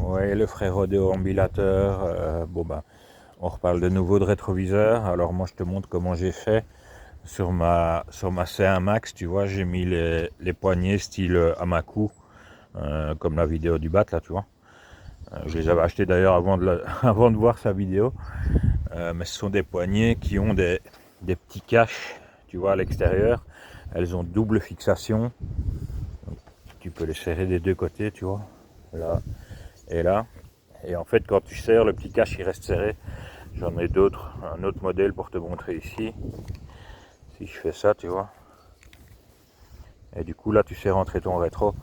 Ouais, le frérot déambulateur. Bon ben, on reparle de nouveau de rétroviseur. Alors moi je te montre comment j'ai fait sur ma C1 Max. Tu vois, j'ai mis les poignées style Amaku, comme la vidéo du bat là, tu vois. Je les avais achetés d'ailleurs avant de voir sa vidéo. Mais ce sont des poignées qui ont des petits caches, tu vois, à l'extérieur. Elles ont double fixation. Donc, tu peux les serrer des deux côtés, tu vois, là et là. Et en fait, quand tu serres, le petit cache il reste serré. J'en ai d'autres, un autre modèle pour te montrer ici. Si je fais ça, tu vois. Et du coup, là, tu sais rentrer ton rétro.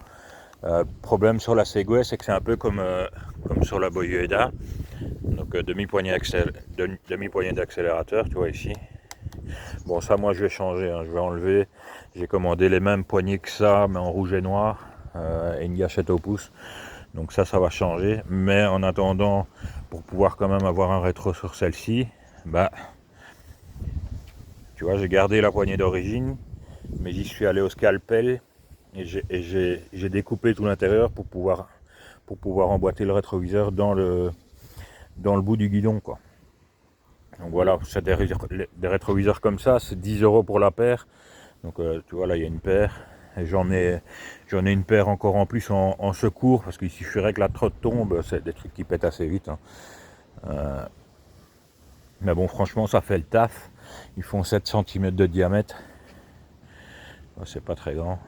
Problème sur la Segway, c'est que c'est un peu comme sur la Boyueda. Donc demi-poignée d'accélérateur, tu vois ici. Bon, ça, moi, je vais changer, hein. Je vais enlever. J'ai commandé les mêmes poignées que ça, mais en rouge et noir, et une gâchette au pouce. Donc ça va changer. Mais en attendant, pour pouvoir quand même avoir un rétro sur celle-ci, bah, tu vois, j'ai gardé la poignée d'origine, mais j'y suis allé au scalpel et j'ai découpé tout l'intérieur pour pouvoir emboîter le rétroviseur dans le bout du guidon, quoi. Donc voilà, c'est des rétroviseurs comme ça, c'est 10 € pour la paire. Donc tu vois, là il y a une paire. Et j'en ai une paire encore en plus en secours, parce qu'il suffirait que la trotte tombe, c'est des trucs qui pètent assez vite, hein. Mais bon, franchement, ça fait le taf. Ils font 7 cm de diamètre. C'est pas très grand.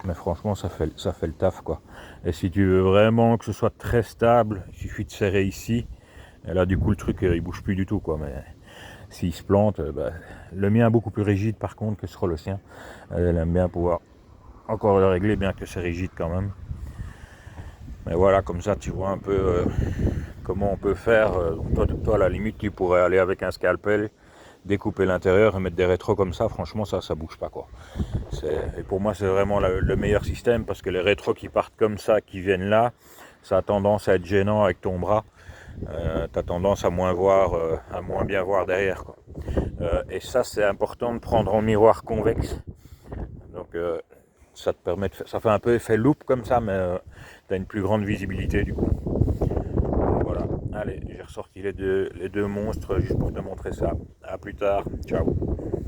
Mais franchement, ça fait le taf, quoi. Et si tu veux vraiment que ce soit très stable, il suffit de serrer ici. Et là, du coup, le truc, il bouge plus du tout, quoi. Mais s'il se plante, bah, le mien est beaucoup plus rigide, par contre, que sur le sien. Elle aime bien pouvoir encore le régler, bien que c'est rigide quand même. Mais voilà, comme ça, tu vois un peu comment on peut faire. Donc toi, à la limite, tu pourrais aller avec un scalpel, découper l'intérieur et mettre des rétros comme ça. Franchement, ça bouge pas, quoi. Et pour moi, c'est vraiment le meilleur système, parce que les rétros qui partent comme ça, qui viennent là, ça a tendance à être gênant avec ton bras. Tu as tendance à moins bien voir derrière, quoi. Et ça, c'est important de prendre en miroir convexe. Donc ça te permet ça fait un peu effet loupe comme ça, mais tu as une plus grande visibilité du coup. Donc, voilà, allez, j'ai ressorti les deux monstres juste pour te montrer ça. À plus tard, ciao.